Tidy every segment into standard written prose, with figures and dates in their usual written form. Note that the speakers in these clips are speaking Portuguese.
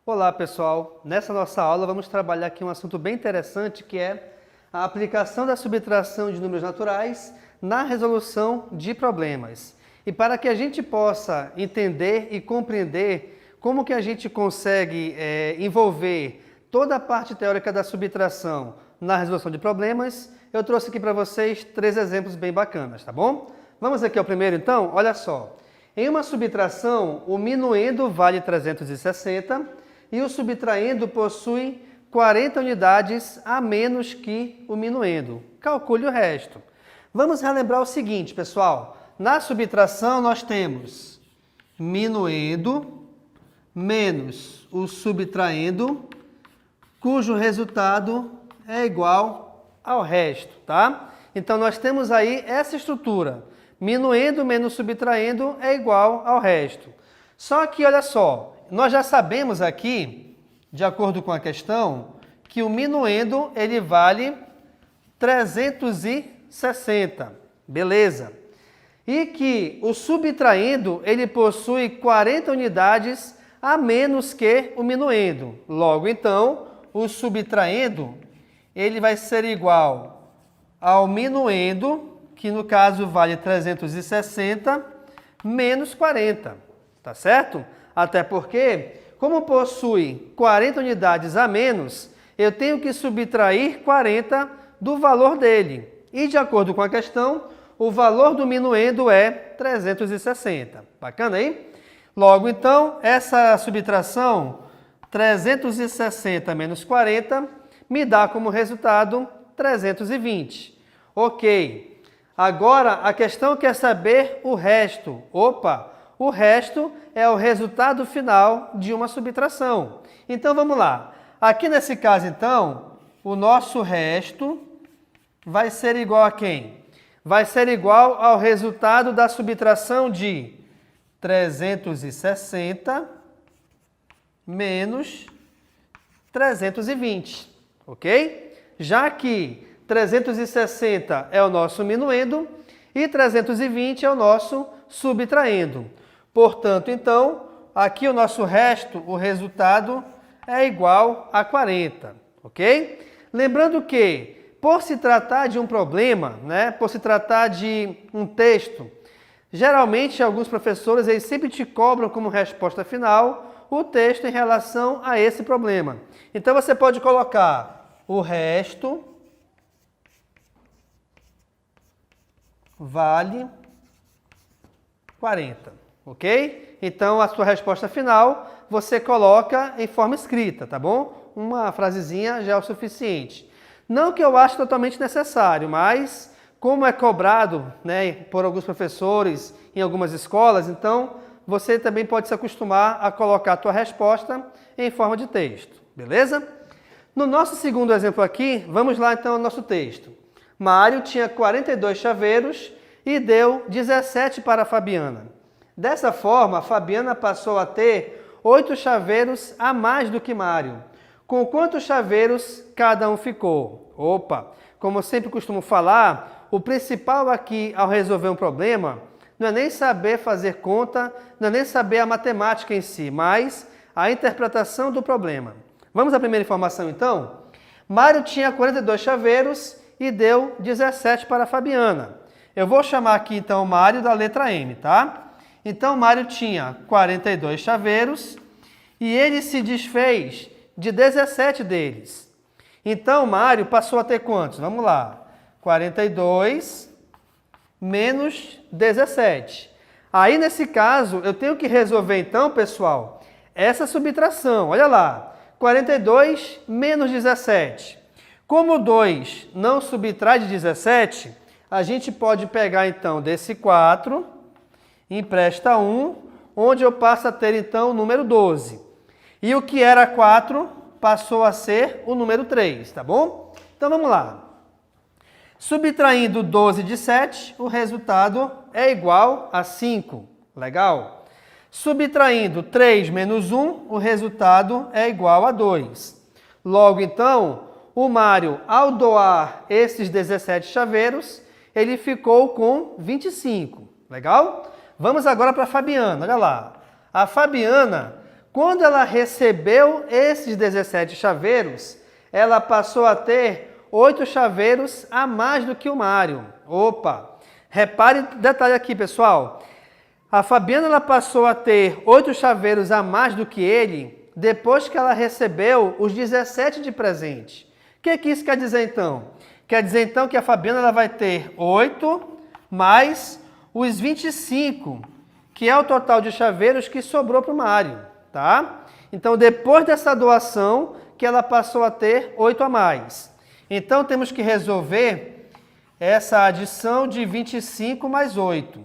Olá pessoal, nessa nossa aula vamos trabalhar aqui um assunto bem interessante que é a aplicação da subtração de números naturais na resolução de problemas. E para que a gente possa entender e compreender como que a gente consegue envolver toda a parte teórica da subtração na resolução de problemas, eu trouxe aqui para vocês 3 exemplos bem bacanas, tá bom? Vamos aqui ao primeiro então? Olha só, em uma subtração o minuendo vale 360 e o subtraendo possui 40 unidades a menos que o minuendo. Calcule o resto. Vamos relembrar o seguinte, pessoal. Na subtração nós temos minuendo menos o subtraendo, cujo resultado é igual ao resto, tá? Então nós temos aí essa estrutura. Minuendo menos subtraendo é igual ao resto. Só que, olha só, nós já sabemos aqui, de acordo com a questão, que o minuendo ele vale 360, beleza? E que o subtraendo ele possui 40 unidades a menos que o minuendo. Logo, então, o subtraendo ele vai ser igual ao minuendo, que no caso vale 360, menos 40, tá certo? Até porque, como possui 40 unidades a menos, eu tenho que subtrair 40 do valor dele. E, de acordo com a questão, o valor do minuendo é 360. Bacana aí? Logo, então, essa subtração, 360 menos 40, me dá como resultado 320. Ok. Agora, a questão quer saber o resto. Opa! O resto é o resultado final de uma subtração. Então, vamos lá. Aqui nesse caso, então, o nosso resto vai ser igual a quem? Vai ser igual ao resultado da subtração de 360 menos 320, ok? Já que 360 é o nosso minuendo e 320 é o nosso subtraendo. Portanto, então, aqui o nosso resto, o resultado, é igual a 40, ok? Lembrando que, por se tratar de um problema, por se tratar de um texto, geralmente alguns professores eles sempre te cobram como resposta final o texto em relação a esse problema. Então, você pode colocar o resto vale 40. Ok? Então, a sua resposta final, você coloca em forma escrita, tá bom? Uma frasezinha já é o suficiente. Não que eu ache totalmente necessário, mas como é cobrado por alguns professores em algumas escolas, então você também pode se acostumar a colocar a sua resposta em forma de texto, beleza? No nosso segundo exemplo aqui, vamos lá então ao nosso texto. Mário tinha 42 chaveiros e deu 17 para a Fabiana. Dessa forma, a Fabiana passou a ter 8 chaveiros a mais do que Mário. Com quantos chaveiros cada um ficou? Opa! Como eu sempre costumo falar, o principal aqui ao resolver um problema não é nem saber fazer conta, não é nem saber a matemática em si, mas a interpretação do problema. Vamos à primeira informação então? Mário tinha 42 chaveiros e deu 17 para a Fabiana. Eu vou chamar aqui então o Mário da letra M, tá? Então, Mário tinha 42 chaveiros e ele se desfez de 17 deles. Então, Mário passou a ter quantos? Vamos lá. 42 menos 17. Aí, nesse caso, eu tenho que resolver, então, pessoal, essa subtração. Olha lá. 42 menos 17. Como 2 não subtrai de 17, a gente pode pegar, então, desse 4, empresta 1, onde eu passo a ter, então, o número 12. E o que era 4 passou a ser o número 3, tá bom? Então, vamos lá. Subtraindo 12 de 7, o resultado é igual a 5. Legal? Subtraindo 3 menos 1, o resultado é igual a 2. Logo, então, o Mário, ao doar esses 17 chaveiros, ele ficou com 25. Legal? Vamos agora para a Fabiana. Olha lá. A Fabiana, quando ela recebeu esses 17 chaveiros, ela passou a ter 8 chaveiros a mais do que o Mário. Opa! Repare o detalhe aqui, pessoal. A Fabiana ela passou a ter 8 chaveiros a mais do que ele depois que ela recebeu os 17 de presente. O que isso quer dizer então? Quer dizer então que a Fabiana ela vai ter 8 mais os 25, que é o total de chaveiros que sobrou para o Mário, tá? Então, depois dessa doação, que ela passou a ter 8 a mais. Então, temos que resolver essa adição de 25 mais 8.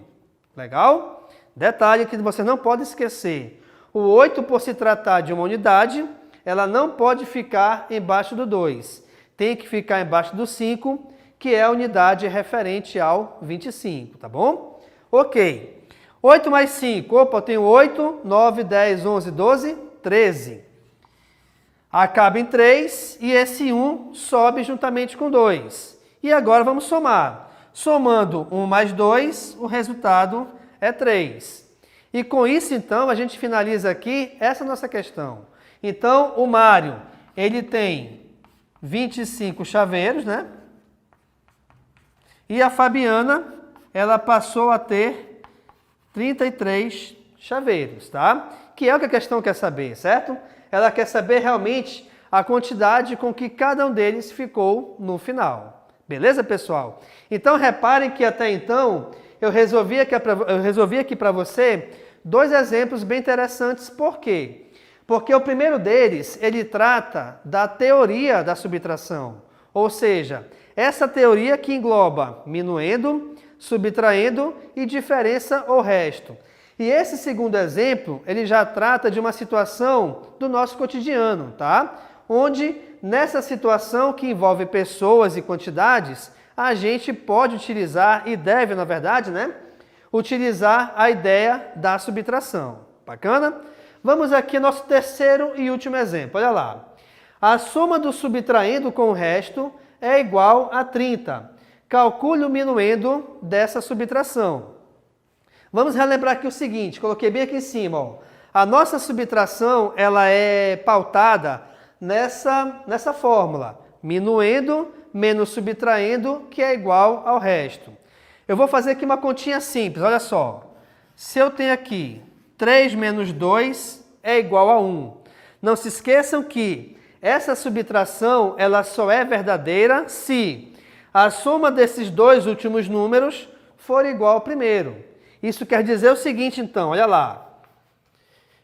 Legal? Detalhe que você não pode esquecer. O 8, por se tratar de uma unidade, ela não pode ficar embaixo do 2. Tem que ficar embaixo do 5, que é a unidade referente ao 25, tá bom? Ok. 8 mais 5. Opa, eu tenho 8, 9, 10, 11, 12, 13. Acaba em 3 e esse 1 sobe juntamente com 2. E agora vamos somar. Somando 1 mais 2, o resultado é 3. E com isso, então, a gente finaliza aqui essa nossa questão. Então, o Mário, ele tem 25 chaveiros, né? E a Fabiana, ela passou a ter 33 chaveiros, tá? Que é o que a questão quer saber, certo? Ela quer saber realmente a quantidade com que cada um deles ficou no final. Beleza, pessoal? Então, reparem que até então, eu resolvi aqui para você 2 exemplos bem interessantes. Por quê? Porque o primeiro deles, ele trata da teoria da subtração. Ou seja, essa teoria que engloba minuendo, subtraindo e diferença ou resto. E esse segundo exemplo, ele já trata de uma situação do nosso cotidiano, tá? Onde, nessa situação que envolve pessoas e quantidades, a gente pode utilizar, e deve, na verdade, né? Utilizar a ideia da subtração. Bacana? Vamos aqui ao nosso terceiro e último exemplo. Olha lá. A soma do subtraindo com o resto é igual a 30. Calcule o minuendo dessa subtração. Vamos relembrar aqui o seguinte, coloquei bem aqui em cima, ó. A nossa subtração, ela é pautada nessa fórmula. Minuendo menos subtraindo, que é igual ao resto. Eu vou fazer aqui uma continha simples, olha só. Se eu tenho aqui 3 menos 2 é igual a 1. Não se esqueçam que essa subtração, ela só é verdadeira se a soma desses 2 últimos números for igual ao primeiro. Isso quer dizer o seguinte, então, olha lá.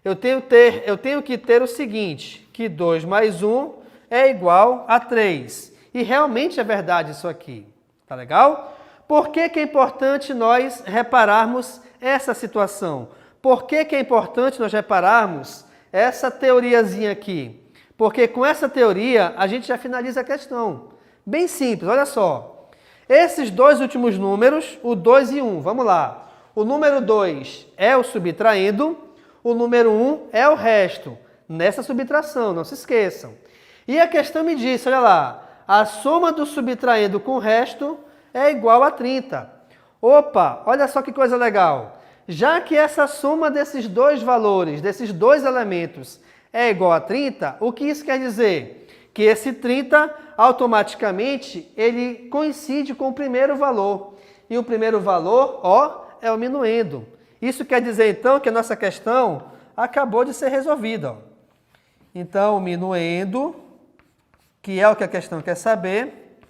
Eu tenho que ter o seguinte, que 2 mais 1 é igual a 3. E realmente é verdade isso aqui. Tá legal? Por que é importante nós repararmos essa situação? Por que é importante nós repararmos essa teoriazinha aqui? Porque com essa teoria a gente já finaliza a questão. Bem simples, olha só. Esses 2 últimos números, o 2 e 1, vamos lá. O número 2 é o subtraindo, o número 1 é o resto. Nessa subtração, não se esqueçam. E a questão me disse, olha lá, a soma do subtraindo com o resto é igual a 30. Opa, olha só que coisa legal. Já que essa soma desses 2 valores, desses 2 elementos, é igual a 30, o que isso quer dizer? Que esse 30, automaticamente, ele coincide com o primeiro valor. E o primeiro valor, ó, é o minuendo. Isso quer dizer, então, que a nossa questão acabou de ser resolvida. Ó. Então, o minuendo, que é o que a questão quer saber,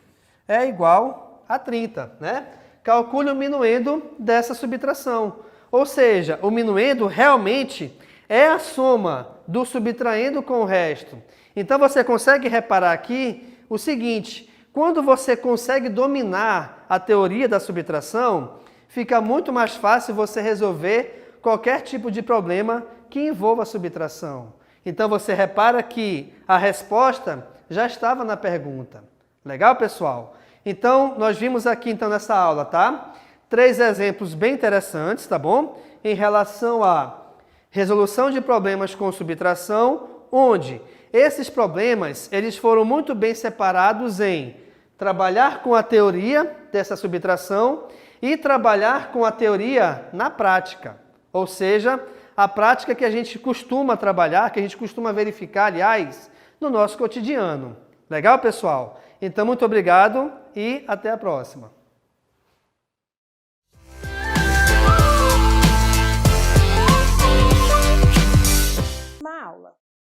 é igual a 30, né? Calcule o minuendo dessa subtração. Ou seja, o minuendo realmente é a soma do subtraindo com o resto. Então, você consegue reparar aqui o seguinte, quando você consegue dominar a teoria da subtração, fica muito mais fácil você resolver qualquer tipo de problema que envolva a subtração. Então, você repara que a resposta já estava na pergunta. Legal, pessoal? Então, nós vimos aqui então nessa aula, tá? 3 exemplos bem interessantes, tá bom? Em relação à resolução de problemas com subtração, onde esses problemas, eles foram muito bem separados em trabalhar com a teoria dessa subtração e trabalhar com a teoria na prática. Ou seja, a prática que a gente costuma trabalhar, que a gente costuma verificar, aliás, no nosso cotidiano. Legal, pessoal? Então, muito obrigado e até a próxima.